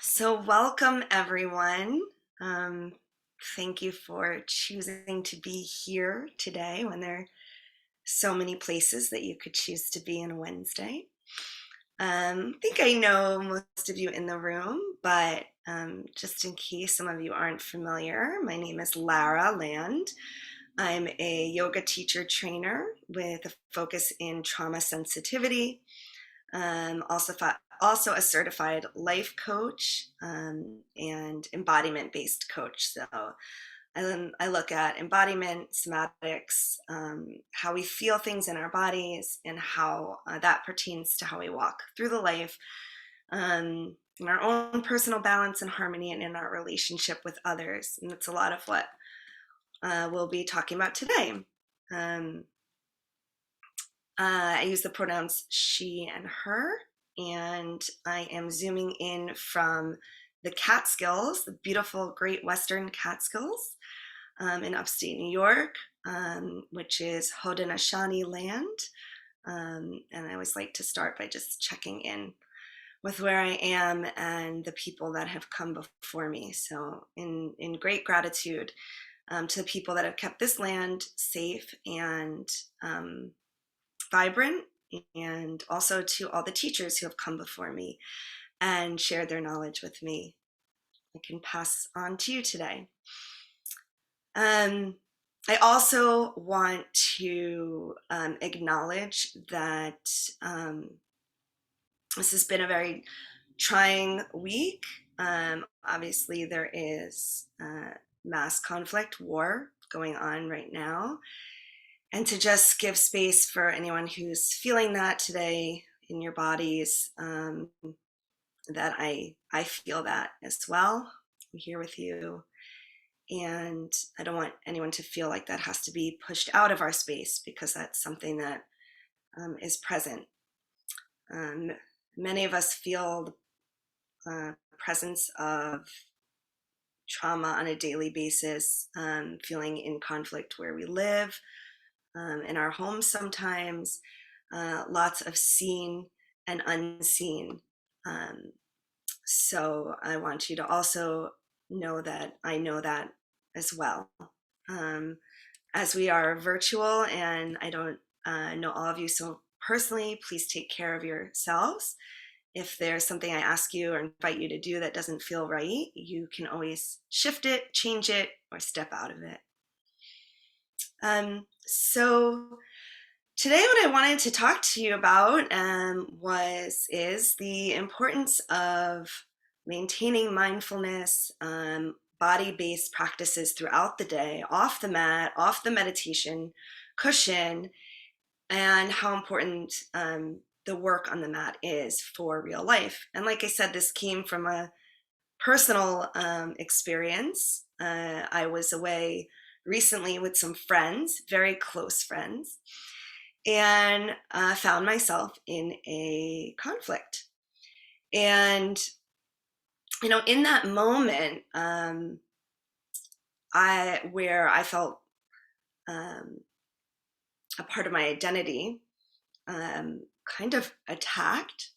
So, welcome everyone. Um, Thank you for choosing to be here today when there are so many places that you could choose to be on a Wednesday. I think I know most of you in the room, but just in case some of you aren't familiar, my name is Lara Land. I'm a yoga teacher trainer with a focus in trauma sensitivity. Also a certified life coach and embodiment-based coach. So I look at embodiment, somatics, how we feel things in our bodies, and how that pertains to how we walk through the life, in our own personal balance and harmony, and in our relationship with others. And that's a lot of what we'll be talking about today. Um, I use the pronouns she and her, and I am zooming in from the Catskills, the beautiful Great Western Catskills in upstate New York, which is Haudenosaunee land. And I always like to start by just checking in with where I am and the people that have come before me. So, in great gratitude to the people that have kept this land safe and vibrant, and also to all the teachers who have come before me and shared their knowledge with me. I can pass on to you today. I also want to acknowledge that this has been a very trying week. Obviously, there is mass conflict, war going on right now. And to just give space for anyone who's feeling that today in your bodies, that I feel that as well. I'm here with you. And I don't want anyone to feel like that has to be pushed out of our space, because that's something that is present. Many of us feel the presence of trauma on a daily basis, feeling in conflict where we live, in our homes sometimes, lots of seen and unseen. Um, so I want you to also know that I know that as well. Um, as we are virtual and I don't know all of you so personally, please take care of yourselves. If there's something I ask you or invite you to do that doesn't feel right, you can always shift it, change it, or step out of it. So today what I wanted to talk to you about is the importance of maintaining mindfulness, body-based practices throughout the day, off the mat, off the meditation cushion, and how important the work on the mat is for real life. And like I said, this came from a personal experience. I was away recently with some friends, very close friends, and found myself in a conflict. And, in that moment, where I felt a part of my identity kind of attacked,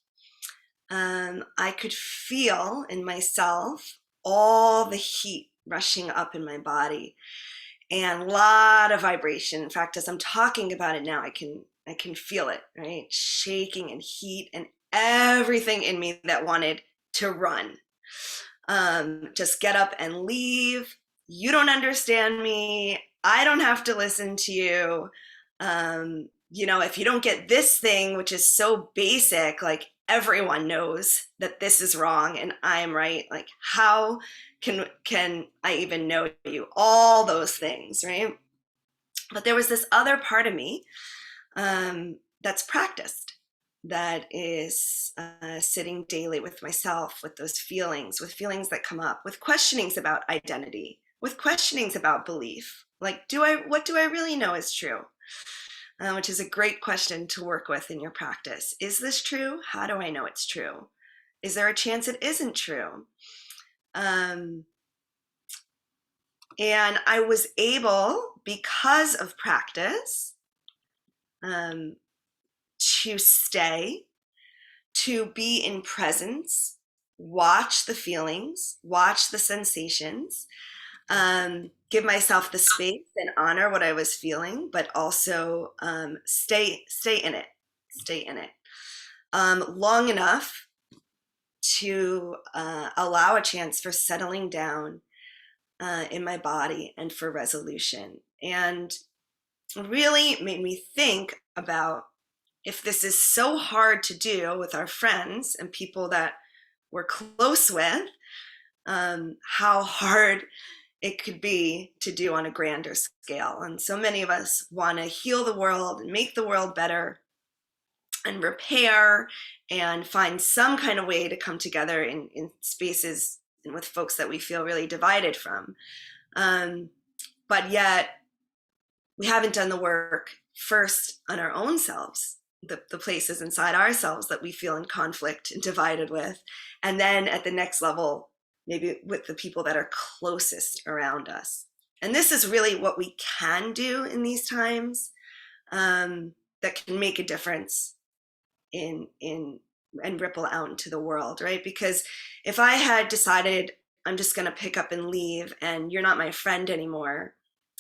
I could feel in myself all the heat rushing up in my body and a lot of vibration. In fact, as I'm talking about it now, I can feel it, right? Shaking and heat and everything in me that wanted to run. Just get up and leave. You don't understand me. I don't have to listen to you. If you don't get this thing, which is so basic, like everyone knows that this is wrong and I'm right. Like, how can I even know you? All those things, right? But there was this other part of me that's practiced, that is sitting daily with myself, with those feelings, with feelings that come up, with questionings about identity, with questionings about belief. Like, what do I really know is true? Which is a great question to work with in your practice. Is this true? How do I know it's true? Is there a chance it isn't true? And I was able, because of practice, to stay, to be in presence, watch the feelings, watch the sensations, give myself the space and honor what I was feeling, but also stay in it, stay in it long enough to allow a chance for settling down in my body and for resolution. And really made me think about, if this is so hard to do with our friends and people that we're close with, how hard it could be to do on a grander scale. And so many of us want to heal the world and make the world better and repair and find some kind of way to come together in spaces and with folks that we feel really divided from. But yet we haven't done the work first on our own selves, the places inside ourselves that we feel in conflict and divided with. And then at the next level, maybe with the people that are closest around us. And this is really what we can do in these times, that can make a difference in and ripple out into the world, right? Because if I had decided I'm just going to pick up and leave and you're not my friend anymore,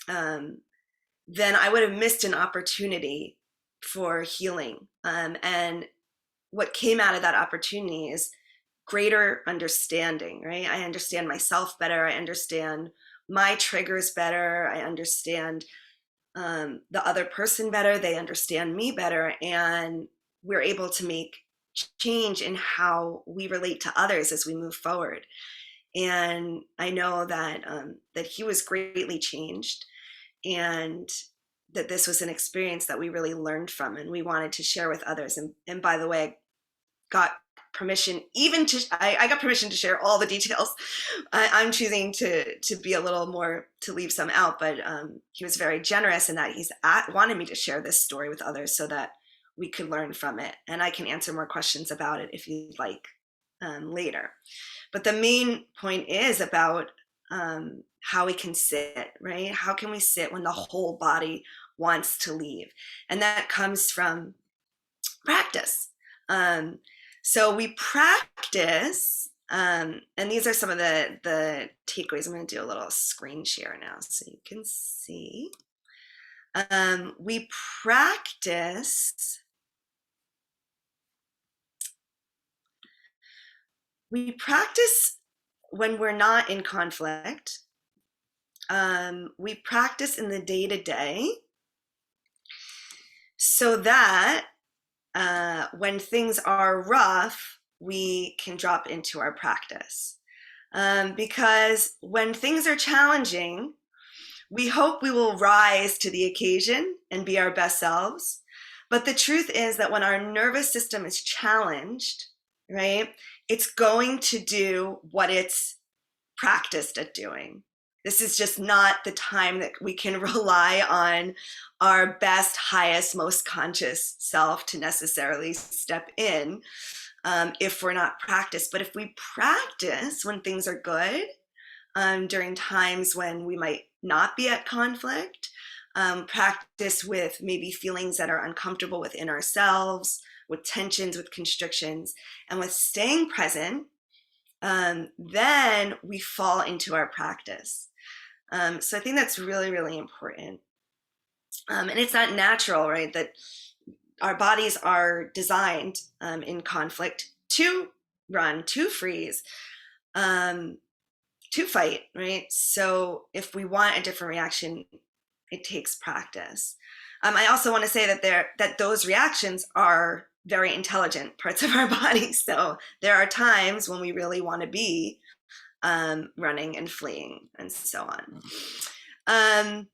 then I would have missed an opportunity for healing. And what came out of that opportunity is greater understanding, right? I understand myself better. I understand my triggers better. I understand the other person better. They understand me better. And we're able to make change in how we relate to others as we move forward. And I know that that he was greatly changed, and that this was an experience that we really learned from and we wanted to share with others. And by the way, I got permission I got permission to share all the details. I'm choosing to be a little more, to leave some out, but he was very generous in that he's wanted me to share this story with others so that we could learn from it. And I can answer more questions about it if you'd like later. But the main point is about how we can sit, right? How can we sit when the whole body wants to leave? And that comes from practice. So we practice, and these are some of the takeaways. I'm going to do a little screen share now so you can see. We practice when we're not in conflict. We practice in the day-to-day so that when things are rough, we can drop into our practice. Because when things are challenging, we hope we will rise to the occasion and be our best selves. But the truth is that when our nervous system is challenged, right, it's going to do what it's practiced at doing. This is just not the time that we can rely on our best, highest, most conscious self to necessarily step in if we're not practiced. But if we practice when things are good, during times when we might not be at conflict, practice with maybe feelings that are uncomfortable within ourselves, with tensions, with constrictions, and with staying present, then we fall into our practice. So I think that's really, really important. And it's not natural, right? That our bodies are designed in conflict to run, to freeze, to fight, right? So if we want a different reaction, it takes practice. I also want to say that those reactions are very intelligent parts of our body. So there are times when we really want to be running and fleeing and so on.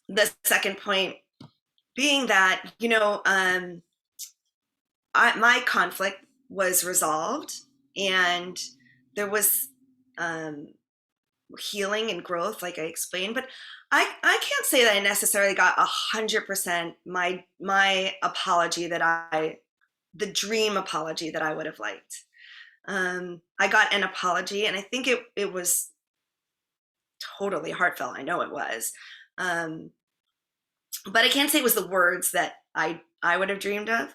The second point being that, my conflict was resolved and there was healing and growth, like I explained, but I can't say that I necessarily got 100% my apology the dream apology that I would have liked. I got an apology, and I think it was totally heartfelt. I know it was. but I can't say it was the words that I would have dreamed of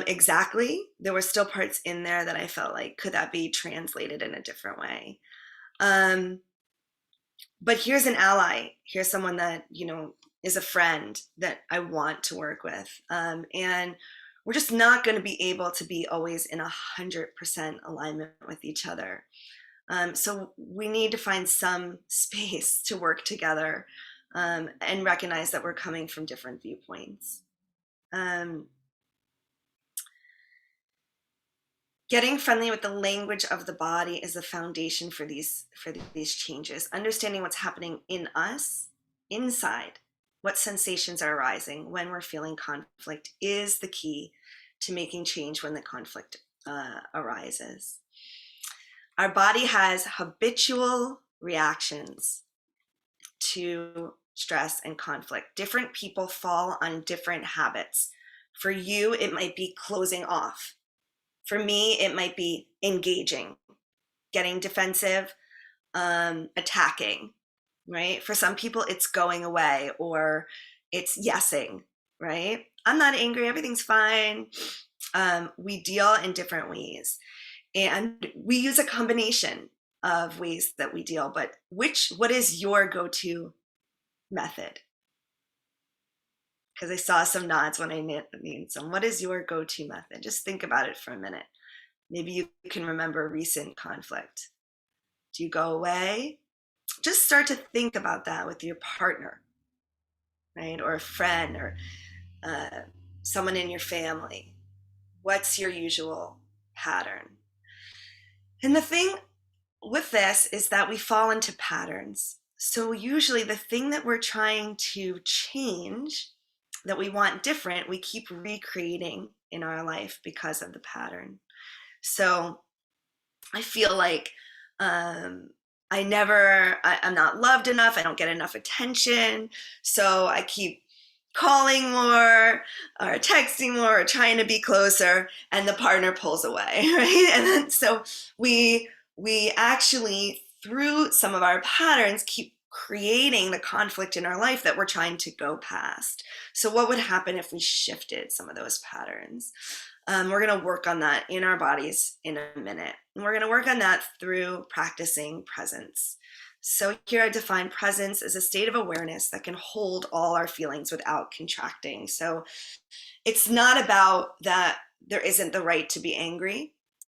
exactly. There were still parts in there that I felt like, could that be translated in a different way? Um, but here's an ally. Here's someone that, is a friend that I want to work with. And we're just not going to be able to be always in 100% alignment with each other. So we need to find some space to work together, and recognize that we're coming from different viewpoints. Um, Getting friendly with the language of the body is the foundation for these changes. Understanding what's happening in us, inside, what sensations are arising when we're feeling conflict is the key to making change when the conflict arises. Our body has habitual reactions to stress and conflict. Different people fall on different habits. For you, it might be closing off. For me, it might be engaging, getting defensive, attacking, right? For some people, it's going away or it's yesing, right? I'm not angry, everything's fine. We deal in different ways. And we use a combination of ways that we deal, but what is your go-to method? Because I saw some nods when I named some. What is your go-to method? Just think about it for a minute. Maybe you can remember recent conflict. Do you go away? Just start to think about that with your partner, right? Or a friend, or someone in your family. What's your usual pattern? And the thing with this is that we fall into patterns. So usually the thing that we're trying to change, that we want different, we keep recreating in our life because of the pattern. So I feel like I'm not loved enough. I don't get enough attention. So I keep calling more or texting more or trying to be closer, and the partner pulls away, right? And then so we actually, through some of our patterns, keep creating the conflict in our life that we're trying to go past. So what would happen if we shifted some of those patterns? We're going to work on that in our bodies in a minute. And we're going to work on that through practicing presence. So here I define presence as a state of awareness that can hold all our feelings without contracting. So it's not about that there isn't the right to be angry.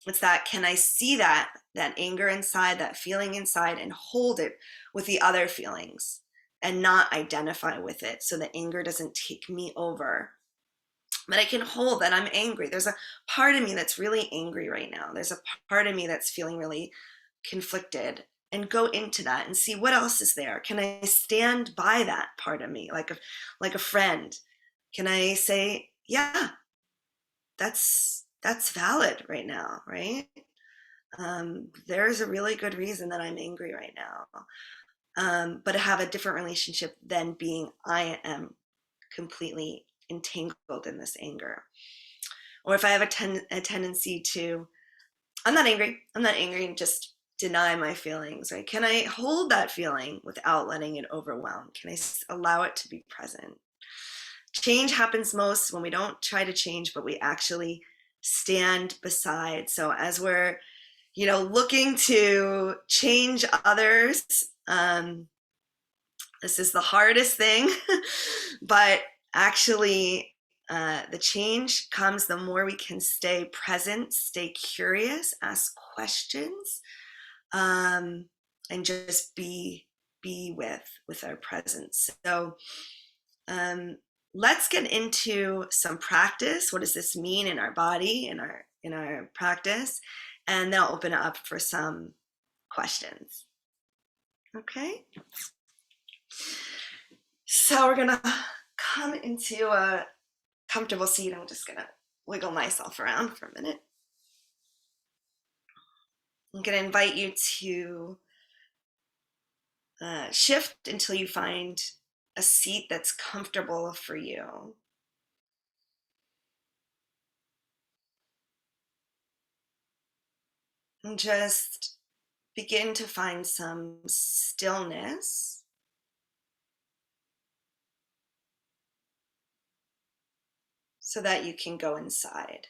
It's that, can I see that anger inside, that feeling inside, and hold it with the other feelings and not identify with it so the anger doesn't take me over. But I can hold that I'm angry. There's a part of me that's really angry right now. There's a part of me that's feeling really conflicted, and go into that and see what else is there. Can I stand by that part of me like a friend? Can I say, yeah, that's valid right now, right? There's a really good reason that I'm angry right now. But to have a different relationship than being, I am completely entangled in this anger. Or if I have a tendency to, I'm not angry, and just deny my feelings, right? Can I hold that feeling without letting it overwhelm? Can I allow it to be present? Change happens most when we don't try to change, but we actually stand beside. So as we're, looking to change others, this is the hardest thing, but actually, the change comes the more we can stay present, stay curious, ask questions, and just be with our presence. So let's get into some practice. What does this mean in our body, in our practice? And then I'll open it up for some questions. Okay. So we're gonna come into a comfortable seat. I'm just gonna wiggle myself around for a minute. I'm gonna invite you to shift until you find a seat that's comfortable for you. And just begin to find some stillness. so that you can go inside.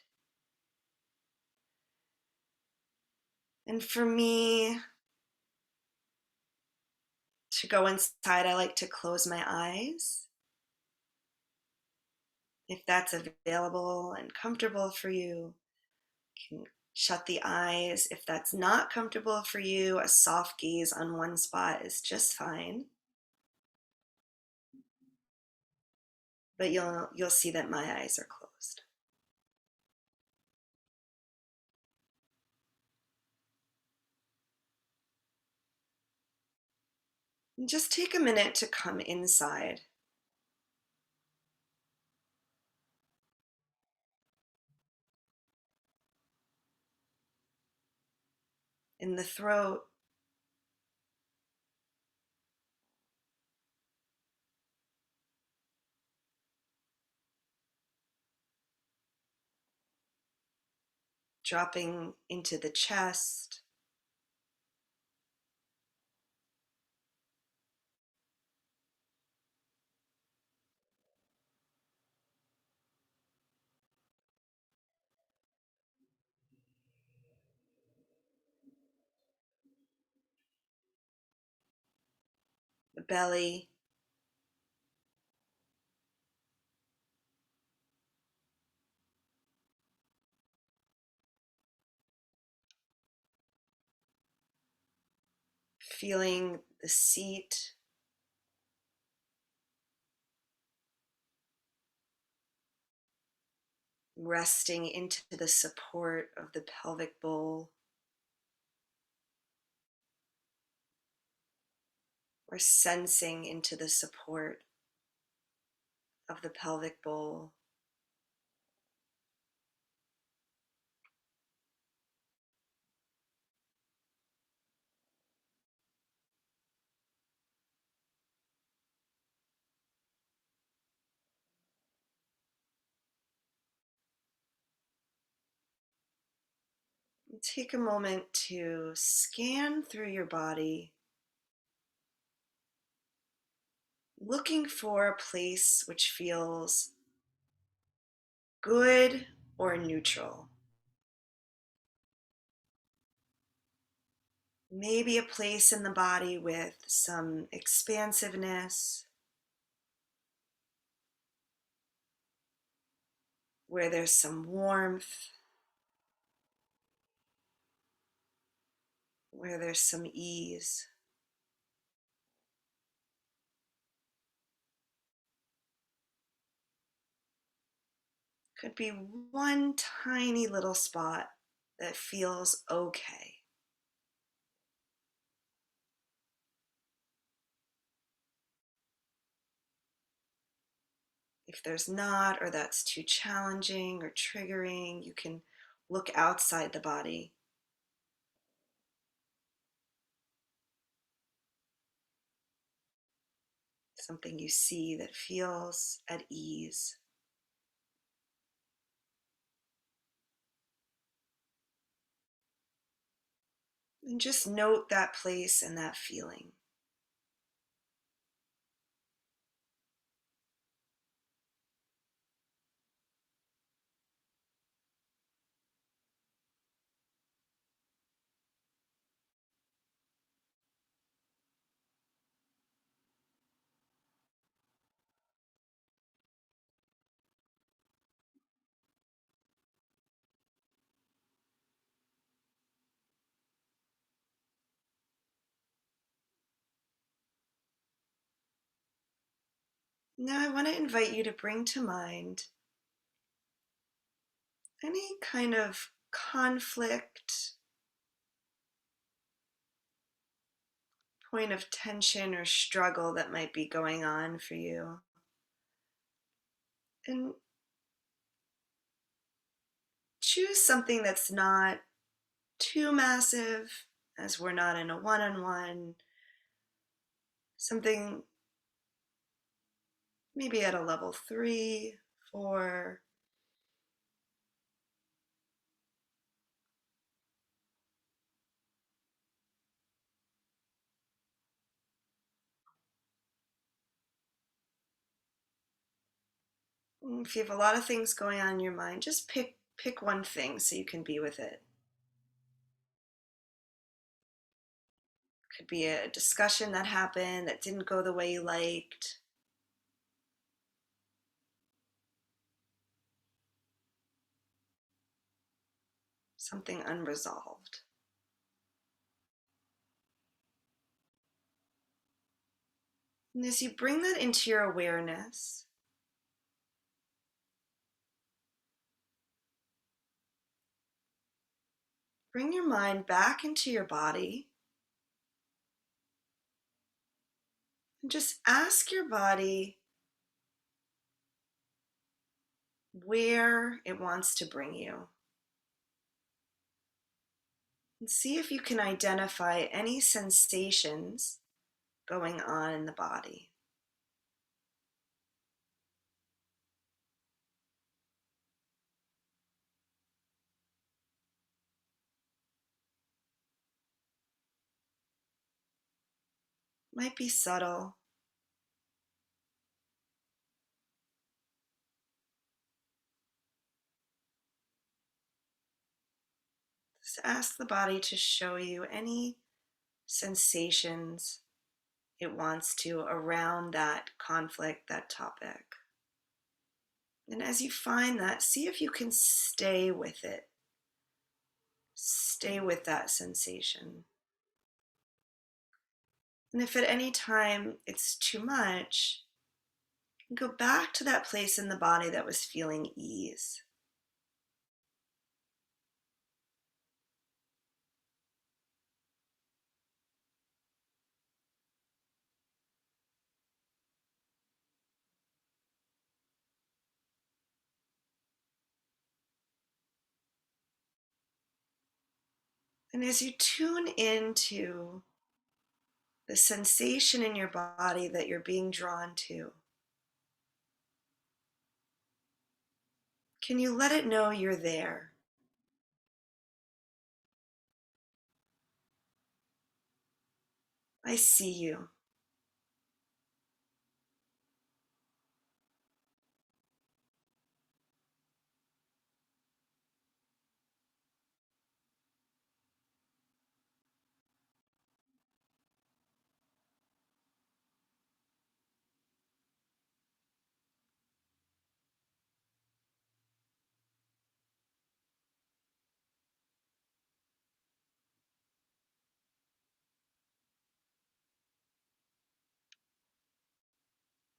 And for me, to go inside, I like to close my eyes. If that's available and comfortable for you, you can shut the eyes. If that's not comfortable for you, a soft gaze on one spot is just fine. But you'll see that my eyes are closed. And just take a minute to come inside. In the throat, dropping into the chest, the belly, feeling the seat, resting into the support of the pelvic bowl, or sensing into the support of the pelvic bowl. And take a moment to scan through your body, looking for a place which feels good or neutral. Maybe a place in the body with some expansiveness, where there's some warmth, where there's some ease. Could be one tiny little spot that feels okay. If there's not, or that's too challenging or triggering, you can look outside the body. Something you see that feels at ease. And just note that place and that feeling. Now I want to invite you to bring to mind any kind of conflict, point of tension or struggle that might be going on for you. And choose something that's not too massive, as we're not in a one on one, something maybe at a level 3, 4. If you have a lot of things going on in your mind, just pick one thing so you can be with it. Could be a discussion that happened that didn't go the way you liked. Something unresolved. And as you bring that into your awareness, bring your mind back into your body and just ask your body where it wants to bring you. And see if you can identify any sensations going on in the body. Might be subtle. Just ask the body to show you any sensations it wants to around that conflict, that topic. And as you find that, see if you can stay with it. Stay with that sensation. And if at any time it's too much, go back to that place in the body that was feeling ease. And as you tune into the sensation in your body that you're being drawn to, can you let it know you're there? I see you.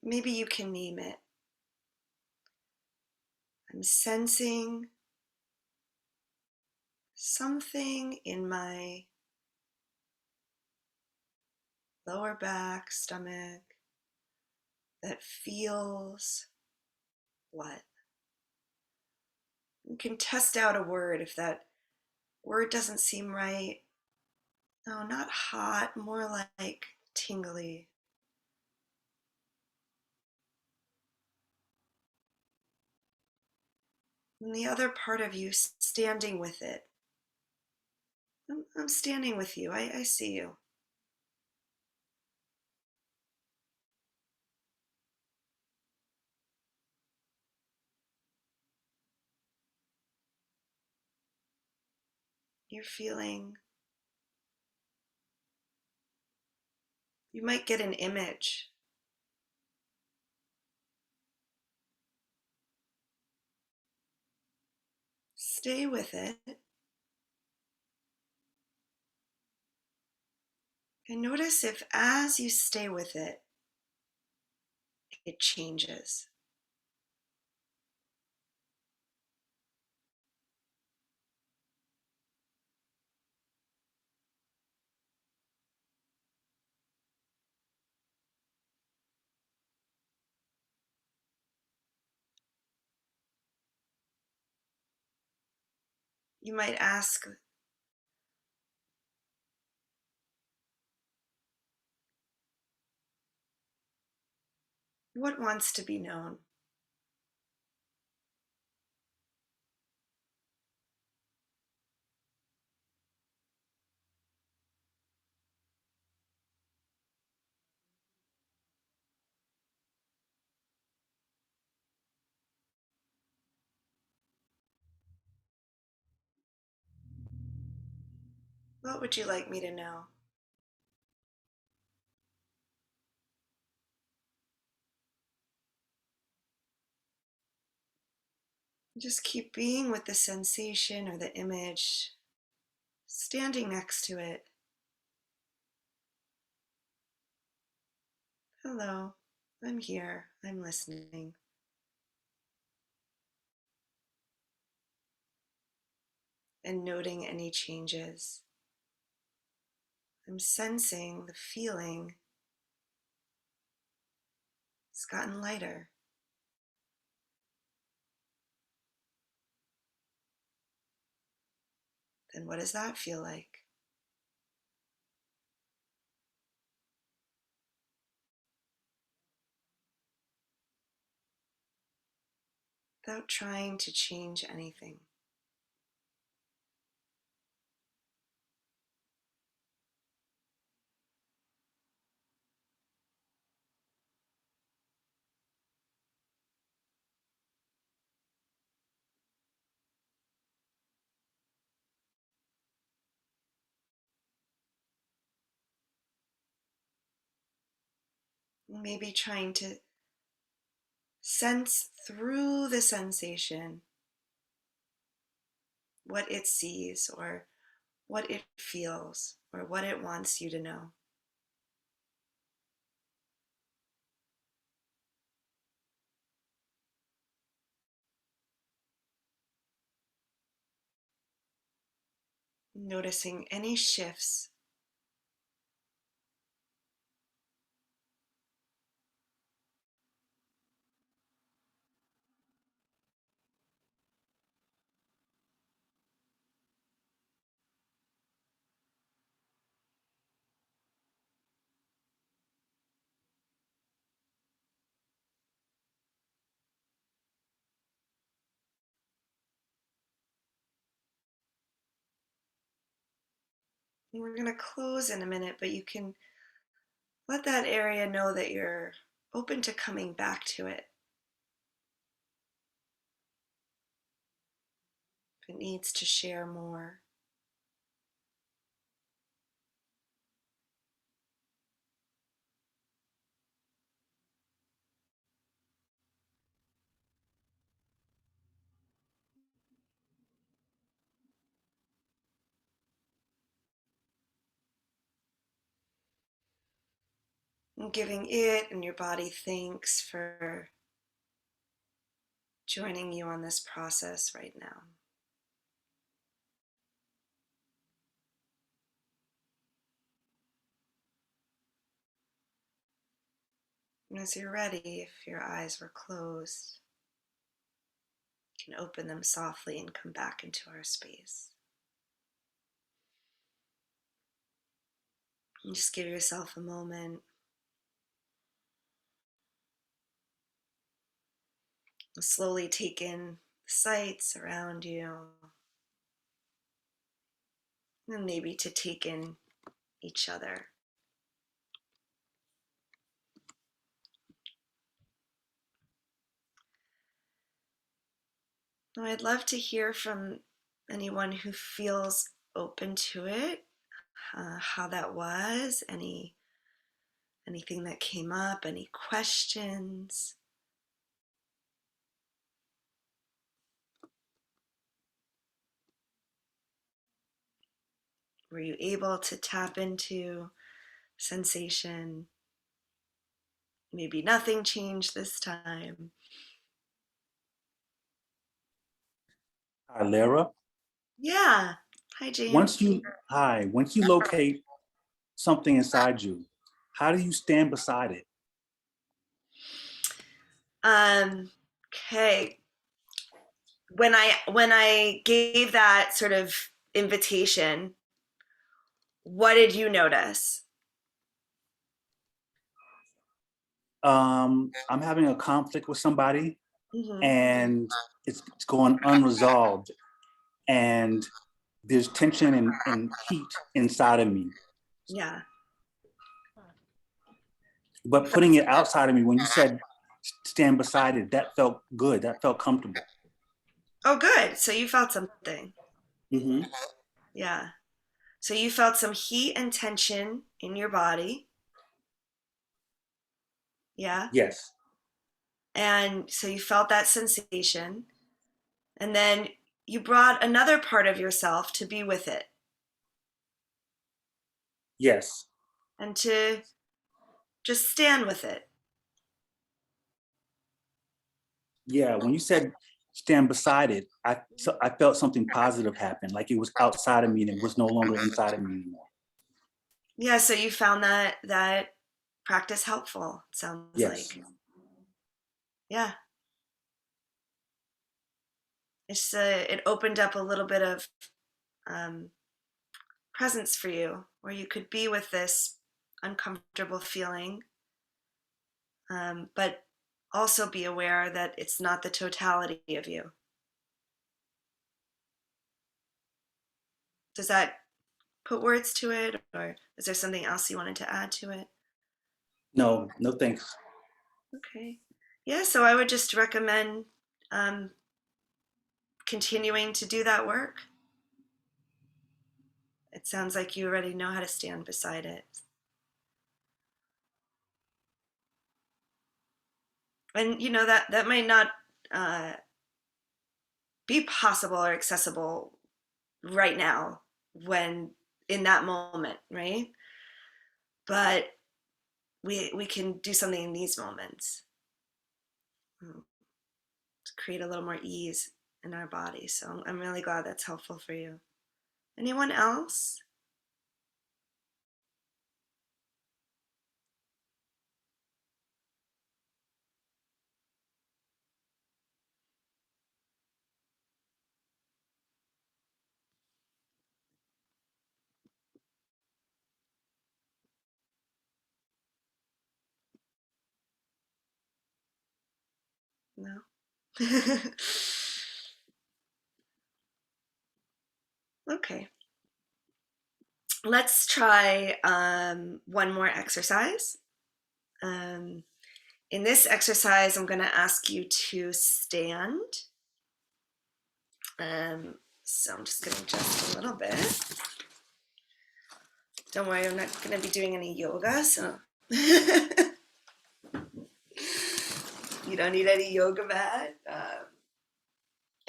Maybe you can name it. I'm sensing something in my lower back, stomach that feels what? You can test out a word if that word doesn't seem right. No, not hot, more like tingly. And the other part of you standing with it. I'm standing with you. I see you. You're feeling, you might get an image. Stay with it and notice if as you stay with it, it changes. You might ask, what wants to be known? What would you like me to know? Just keep being with the sensation or the image, standing next to it. Hello, I'm here, I'm listening. And noting any changes. I'm sensing the feeling has gotten lighter. Then what does that feel like? Without trying to change anything. Maybe trying to sense through the sensation what it sees or what it feels or what it wants you to know. Noticing any shifts. And we're going to close in a minute, but you can let that area know that you're open to coming back to it if it needs to share more. And giving it and your body thanks for joining you on this process right now. And as you're ready, if your eyes were closed, you can open them softly and come back into our space. And just give yourself a moment. Slowly take in the sights around you, and maybe to take in each other. Now, I'd love to hear from anyone who feels open to it, how that was, anything that came up, any questions. Were you able to tap into sensation? Maybe nothing changed this time. Hi, Lara. Yeah. Hi, James. Once you locate something inside you, how do you stand beside it? Okay. When I gave that sort of invitation, what did you notice? I'm having a conflict with somebody Mm-hmm. and it's going unresolved and there's tension and heat inside of me. Yeah. You But felt putting it outside of me, when you said stand beside it, that felt good. That felt comfortable. Oh, good. So you felt something. Mm-hmm. Yeah. So you felt some heat and tension in your body. Yeah. Yes. And so you felt that sensation. And then you brought another part of yourself to be with it Yes. and to just stand with it. Yeah. When you said stand beside it, I felt something positive happen, like it was outside of me and it was no longer inside of me anymore. Yeah, so you found that practice helpful, it sounds Yes. like. Yeah. It opened up a little bit of um, presence for you where you could be with this uncomfortable feeling, but also be aware that it's not the totality of you. Does that put words to it, or is there something else you wanted to add to it? No, no thanks. Okay. Yeah, so I would just recommend um, continuing to do that work. It sounds like you already know how to stand beside it. And you know that might not uh, be possible or accessible right now when in that moment, right? But we can do something in these moments to create a little more ease in our body. So I'm really glad that's helpful for you. Anyone else? No. Okay. Let's try one more exercise. Um, in this exercise, I'm going to ask you to stand. So I'm just going to adjust a little bit. Don't worry, I'm not going to be doing any yoga, so you don't need any yoga mat.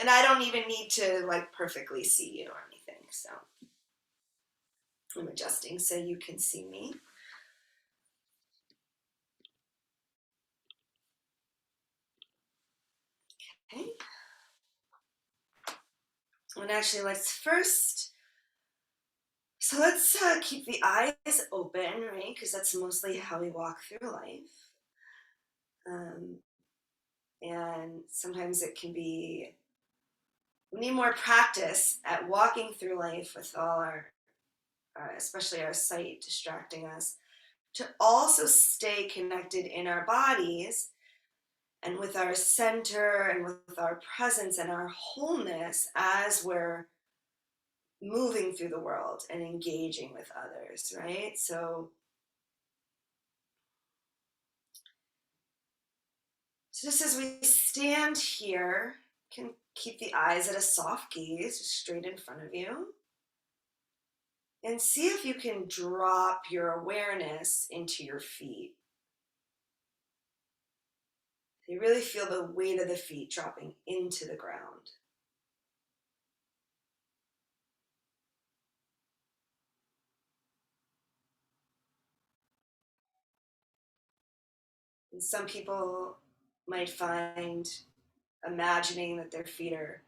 And I don't even need to like perfectly see you or anything, so I'm adjusting so you can see me. Okay. And actually, let's keep the eyes open, right? Because that's mostly how we walk through life. Um, and sometimes it can be, we need more practice at walking through life with all especially our sight distracting us, to also stay connected in our bodies and with our center and with our presence and our wholeness as we're moving through the world and engaging with others, right? So just as we stand here, you can keep the eyes at a soft gaze, just straight in front of you. And see if you can drop your awareness into your feet. You really feel the weight of the feet dropping into the ground. And some people might find imagining that their feet are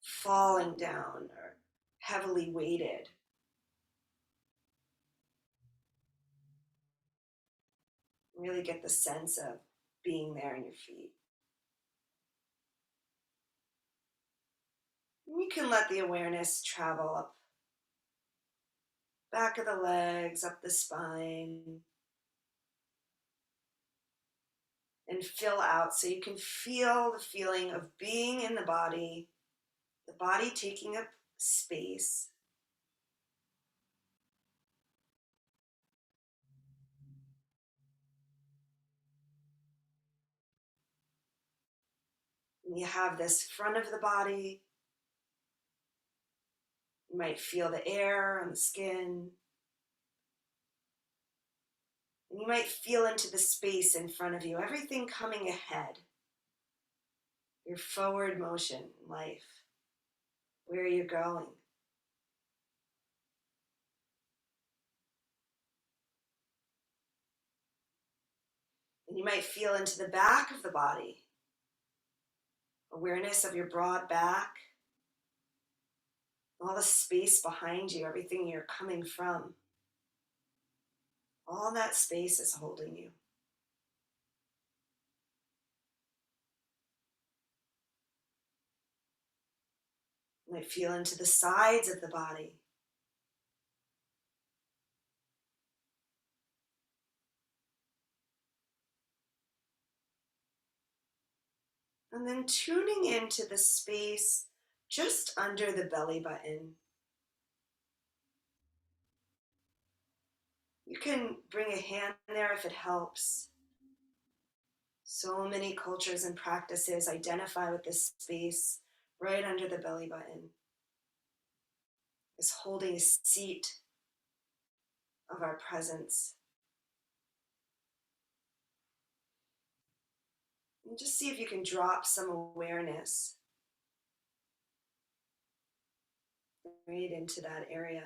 falling down or heavily weighted. Really get the sense of being there in your feet. And you can let the awareness travel up back of the legs, up the spine, and fill out so you can feel the feeling of being in the body taking up space. And you have this front of the body You might feel the air on the skin. And you might feel into the space in front of you, everything coming ahead. Your forward motion in life, where you're going. And you might feel into the back of the body, awareness of your broad back, all the space behind you, everything you're coming from. All that space is holding you. You might feel into the sides of the body. And then tuning into the space just under the belly button. You can bring a hand there if it helps. So many cultures and practices identify with this space right under the belly button, is holding a seat of our presence. And just see if you can drop some awareness right into that area.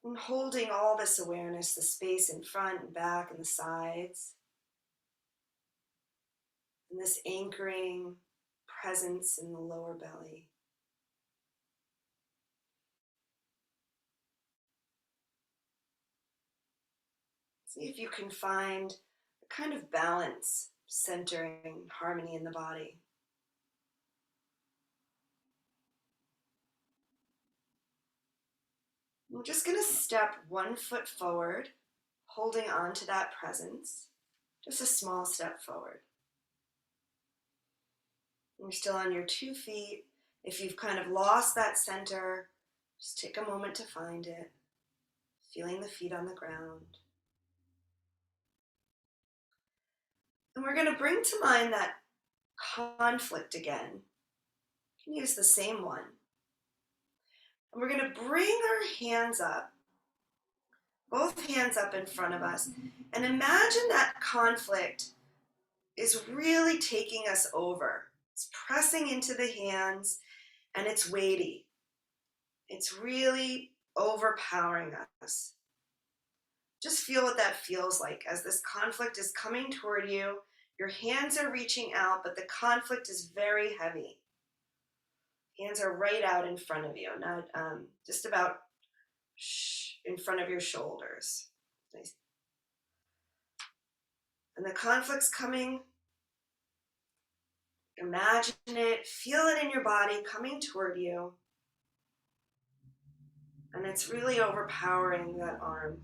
And holding all this awareness, the space in front and back and the sides, and this anchoring presence in the lower belly. See if you can find a kind of balance, centering, harmony in the body. We're just going to step 1 foot forward, holding on to that presence, just a small step forward. You're still on your 2 feet. If you've kind of lost that center, just take a moment to find it, feeling the feet on the ground. And we're going to bring to mind that conflict again. You can use the same one. And we're going to bring our hands up, both hands up in front of us, and imagine that conflict is really taking us over. It's pressing into the hands and it's weighty. It's really overpowering us. Just feel what that feels like as this conflict is coming toward you. Your hands are reaching out, but the conflict is very heavy. Hands are right out in front of you, not just about in front of your shoulders. Nice. And the conflict's coming. Imagine it, feel it in your body coming toward you. And it's really overpowering that arm.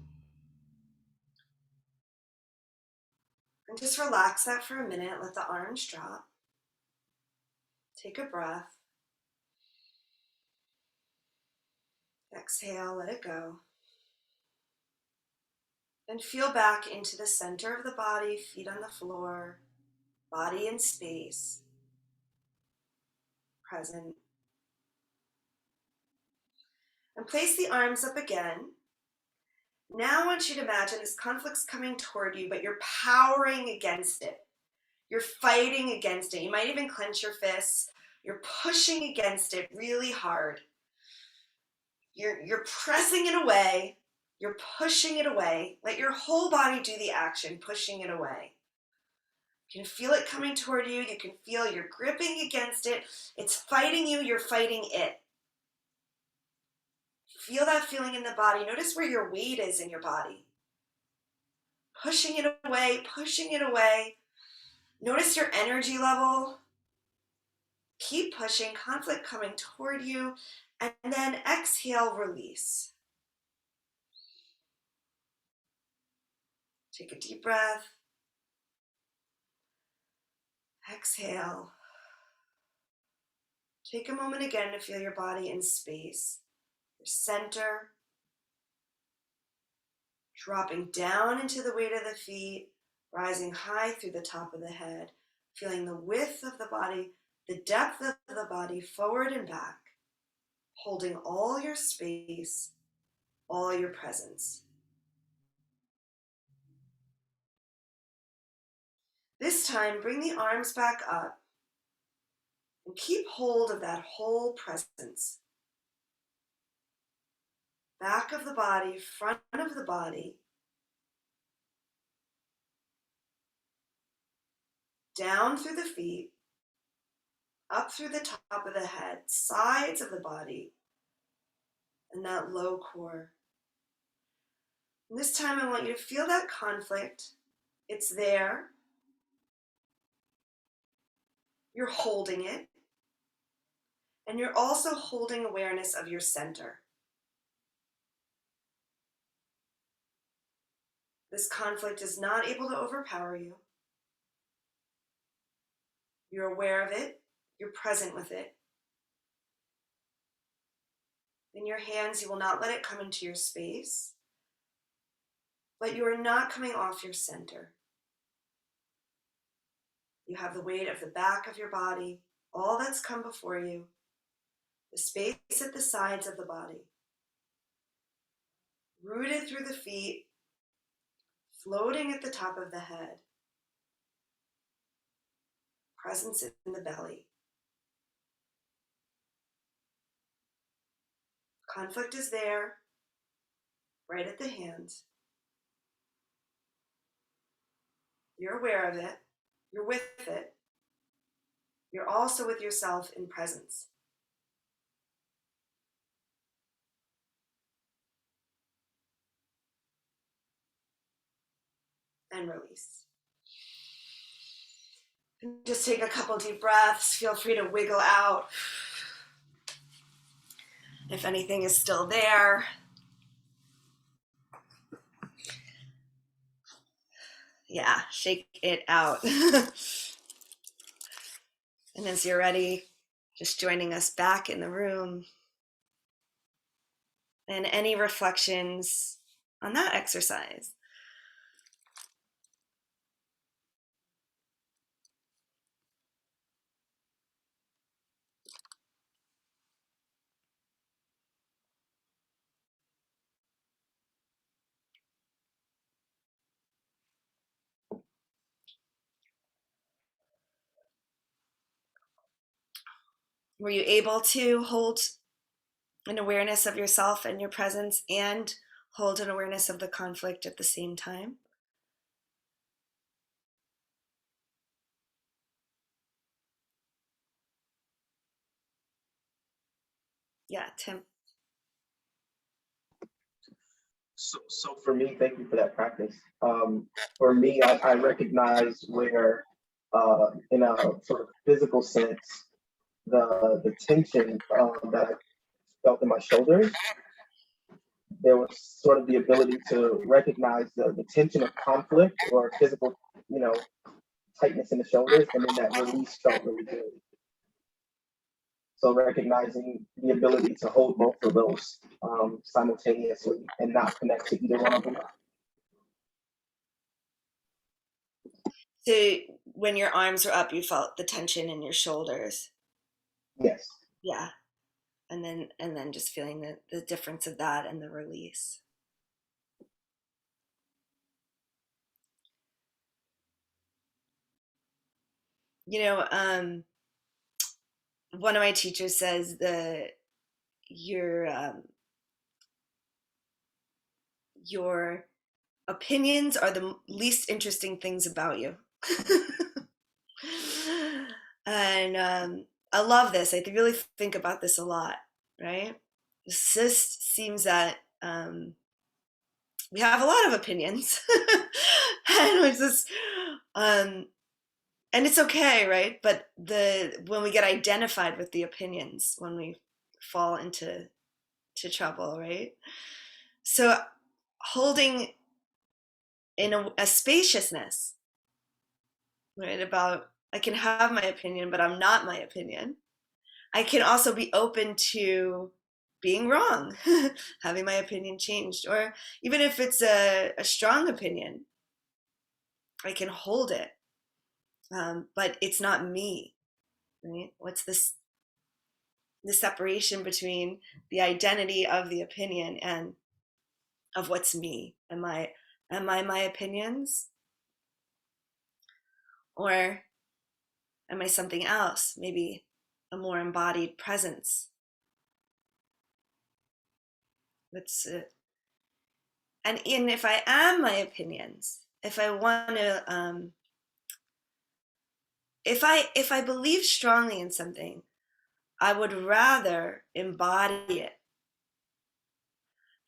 And just relax that for a minute. Let the arms drop. Take a breath. Exhale, let it go. And feel back into the center of the body, feet on the floor, body in space, present. And place the arms up again. Now I want you to imagine this conflict's coming toward you, but you're powering against it. You're fighting against it. You might even clench your fists. You're pushing against it really hard. You're pressing it away. You're pushing it away. Let your whole body do the action, pushing it away. You can feel it coming toward you. You can feel you're gripping against it. It's fighting you. You're fighting it. Feel that feeling in the body. Notice where your weight is in your body. Pushing it away, pushing it away. Notice your energy level. Keep pushing, conflict coming toward you, and then exhale, release. Take a deep breath. Exhale. Take a moment again to feel your body in space, your center, dropping down into the weight of the feet, rising high through the top of the head, feeling the width of the body, the depth of the body, forward and back, holding all your space, all your presence. This time, bring the arms back up and keep hold of that whole presence. Back of the body, front of the body, down through the feet, up through the top of the head, sides of the body, and that low core. And this time I want you to feel that conflict. It's there. You're holding it. And you're also holding awareness of your center. This conflict is not able to overpower you. You're aware of it. You're present with it. In your hands, you will not let it come into your space, but you are not coming off your center. You have the weight of the back of your body, all that's come before you, the space at the sides of the body, rooted through the feet, floating at the top of the head, presence in the belly. Conflict is there, right at the hands. You're aware of it. You're with it. You're also with yourself in presence. And release. And just take a couple deep breaths. Feel free to wiggle out if anything is still there. Yeah, shake it out. And as you're ready, just joining us back in the room. And any reflections on that exercise? Were you able to hold an awareness of yourself and your presence and hold an awareness of the conflict at the same time? Yeah, Tim. So for me, thank you for that practice. For me, I recognize where, in a sort of physical sense, the tension that I felt in my shoulders, there was sort of the ability to recognize the tension of conflict or physical, tightness in the shoulders, and then that release felt really good. So recognizing the ability to hold both of those simultaneously and not connect to either one of them. So when your arms were up, you felt the tension in your shoulders. Yes. Yeah. And then just feeling the difference of that and the release. You know, one of my teachers says your opinions are the least interesting things about you. And I love this. I really think about this a lot, right? It just seems that we have a lot of opinions, and it's just, and it's okay, right? But when we get identified with the opinions, when we fall into trouble, right? So holding in a spaciousness, right? About I can have my opinion, but I'm not my opinion. I can also be open to being wrong, having my opinion changed, or even if it's a strong opinion, I can hold it, but it's not me, right? What's this, the separation between the identity of the opinion and of what's me? Am I my opinions, or am I something else? Maybe a more embodied presence. That's and if I am my opinions, if I want to, if I believe strongly in something, I would rather embody it,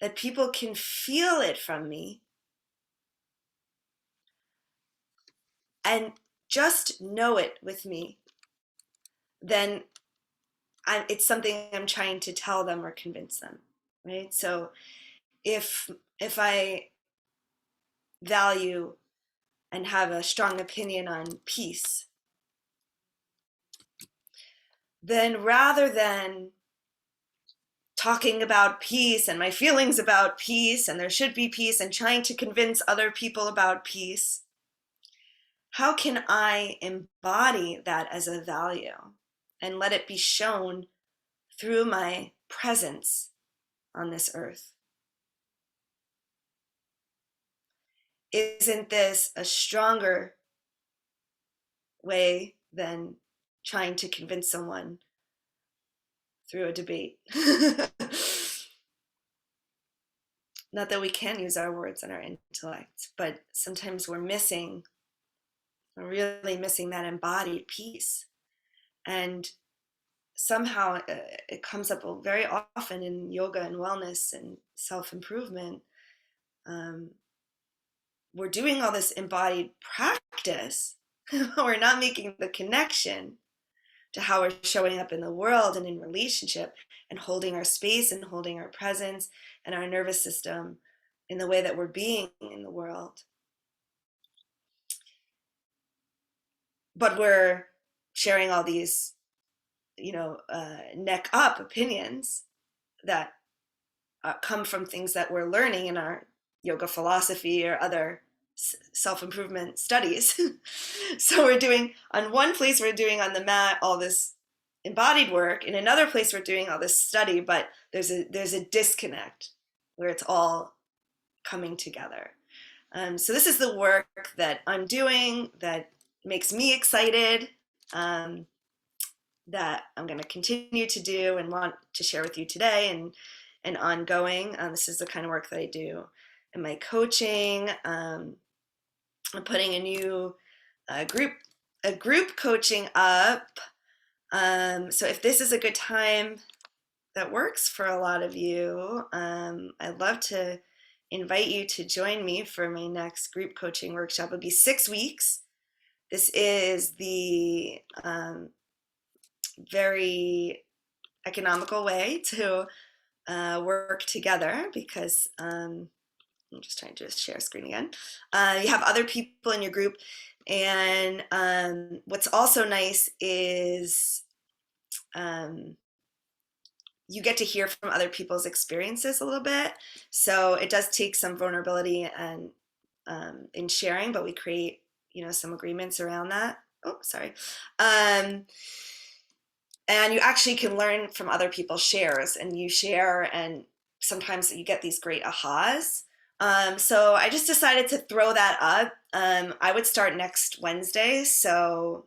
that people can feel it from me and just know it with me, then it's something I'm trying to tell them or convince them, right? So if I value and have a strong opinion on peace, then rather than talking about peace and my feelings about peace and there should be peace and trying to convince other people about peace, how can I embody that as a value and let it be shown through my presence on this earth? Isn't this a stronger way than trying to convince someone through a debate? Not that we can use our words and our intellect, but sometimes we're really missing that embodied piece. And somehow it comes up very often in yoga and wellness and self-improvement. We're doing all this embodied practice. We're not making the connection to how we're showing up in the world and in relationship and holding our space and holding our presence and our nervous system in the way that we're being in the world. But we're sharing all these, neck up opinions that come from things that we're learning in our yoga philosophy or other self-improvement studies. So we're doing, on one place we're doing on the mat all this embodied work, in another place we're doing all this study, but there's a disconnect where it's all coming together. So this is the work that I'm doing that makes me excited, that I'm going to continue to do and want to share with you today and ongoing. This is the kind of work that I do in my coaching. I'm putting a new group coaching up. So if this is a good time that works for a lot of you, I'd love to invite you to join me for my next group coaching workshop. It'll be 6 weeks. This is the very economical way to work together, because I'm just trying to share screen again. You have other people in your group, and what's also nice is you get to hear from other people's experiences a little bit. So it does take some vulnerability and in sharing, but we create, some agreements around that. Oh, sorry. And you actually can learn from other people's shares, and you share, and sometimes you get these great ahas. So I just decided to throw that up. I would start next Wednesday, so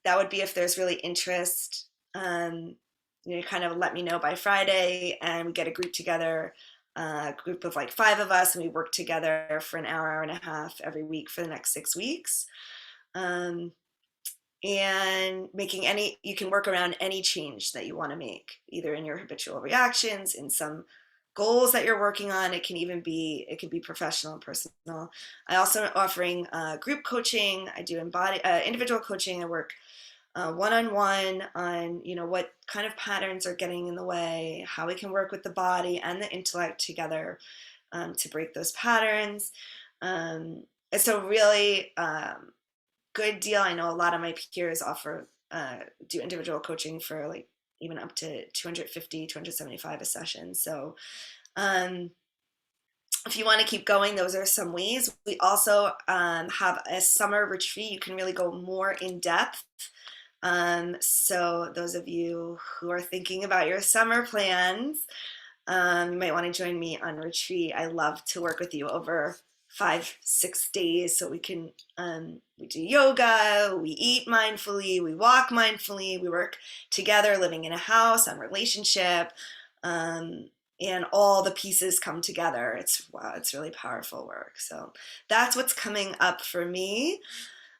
that would be if there's really interest. Kind of let me know by Friday, and we get a group together, a group of like 5 of us, and we work together for an hour and a half every week for the next 6 weeks. And you can work around any change that you want to make, either in your habitual reactions, in some goals that you're working on. It can be professional and personal. I also am offering group coaching. I do individual coaching. I work one-on-one on, what kind of patterns are getting in the way, how we can work with the body and the intellect together to break those patterns. It's a really good deal. I know a lot of my peers do individual coaching for like even up to $250, $275 a session. So if you want to keep going, those are some ways. We also have a summer retreat. You can really go more in depth. So those of you who are thinking about your summer plans, you might want to join me on retreat. I love to work with you over 5-6 days, so we can we do yoga, we eat mindfully, we walk mindfully, we work together, living in a house, on relationship, and all the pieces come together. It's wow, it's really powerful work. So that's what's coming up for me,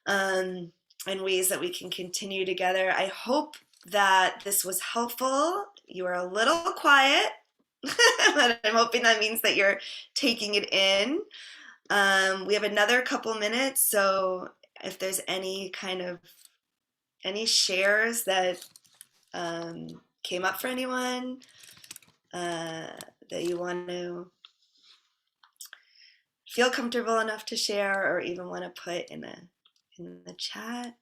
and ways that we can continue together. I hope that this was helpful. You are a little quiet, but I'm hoping that means that you're taking it in. We have another couple minutes, so if there's any shares that came up for anyone that you want to feel comfortable enough to share, or even want to put in the chat.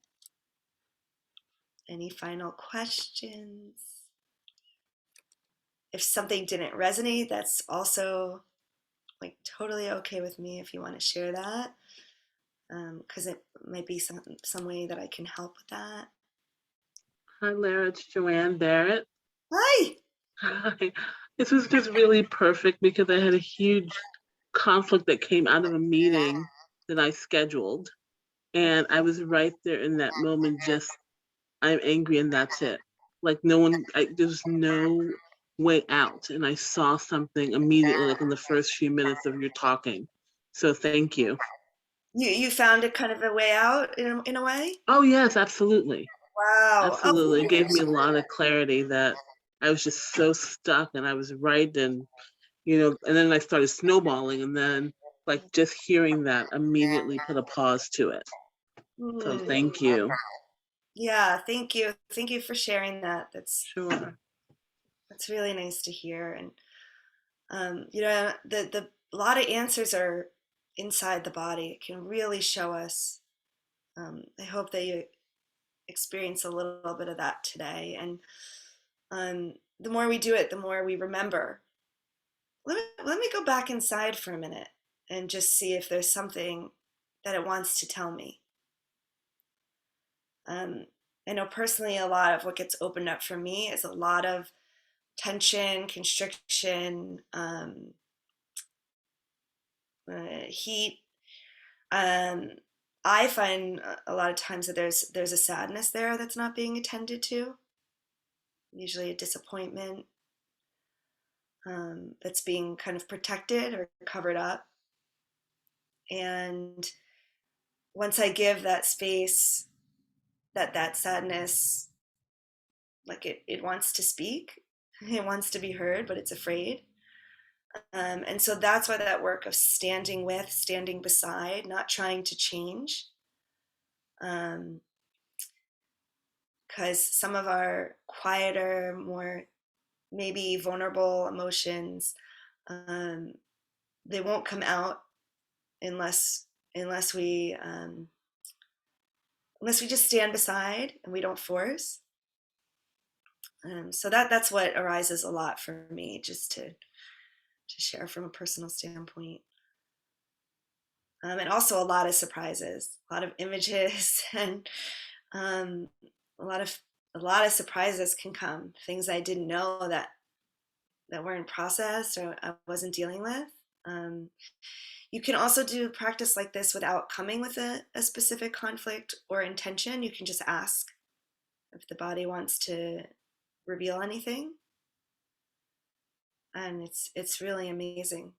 Any final questions? If something didn't resonate, that's also like totally okay with me if you want to share that, because it might be some way that I can help with that. Hi, Lara. It's Joanne Barrett. Hi. Hi. This was just really perfect because I had a huge conflict that came out of a meeting that I scheduled. And I was right there in that moment, just, I'm angry and that's it. Like there's no way out. And I saw something immediately, like in the first few minutes of your talking. So thank you. You found it kind of a way out in a way? Oh, yes, absolutely. Wow. Absolutely. Oh, It gave me a lot of clarity that I was just so stuck and I was right. And, and then I started snowballing, and then like just hearing that immediately put a pause to it. So thank you. Yeah, thank you. Thank you for sharing that. Sure. That's really nice to hear. And the a lot of answers are inside the body. It can really show us. I hope that you experience a little bit of that today. And the more we do it, the more we remember. Let me go back inside for a minute and just see if there's something that it wants to tell me. I know personally a lot of what gets opened up for me is a lot of tension, constriction, heat. I find a lot of times that there's a sadness there that's not being attended to, usually a disappointment that's being kind of protected or covered up. And once I give that space, that sadness, like it wants to speak, it wants to be heard, but it's afraid. And so that's why that work of standing with, standing beside, not trying to change. Because some of our quieter, more maybe vulnerable emotions, they won't come out unless we just stand beside and we don't force. So that's what arises a lot for me, just to share from a personal standpoint. And also a lot of surprises, a lot of images, and a lot of surprises can come. Things I didn't know that weren't processed or I wasn't dealing with. You can also do practice like this without coming with a specific conflict or intention. You can just ask if the body wants to reveal anything, and it's really amazing.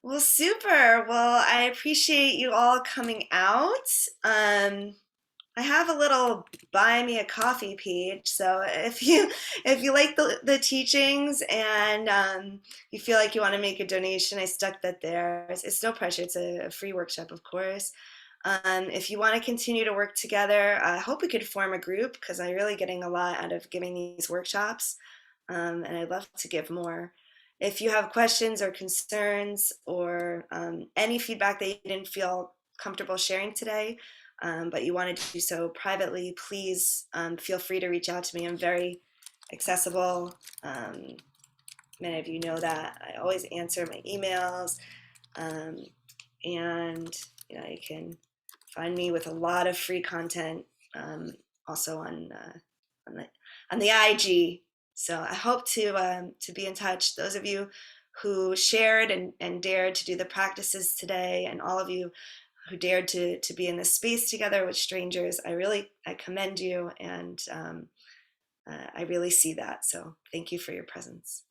Well, super. Well, I appreciate you all coming out. I have a little buy me a coffee page, so if you like the teachings and you feel like you want to make a donation, I stuck that there. It's no pressure. It's a free workshop, of course. If you want to continue to work together, I hope we could form a group because I'm really getting a lot out of giving these workshops, and I'd love to give more. If you have questions or concerns or any feedback that you didn't feel comfortable sharing today, but you want to do so privately, please feel free to reach out to me. I'm very accessible. Many of you know that. I always answer my emails. And you can find me with a lot of free content, also on the IG. So I hope to be in touch. Those of you who shared and dared to do the practices today, and all of you who dared to be in this space together with strangers, I commend you, and I really see that. So thank you for your presence.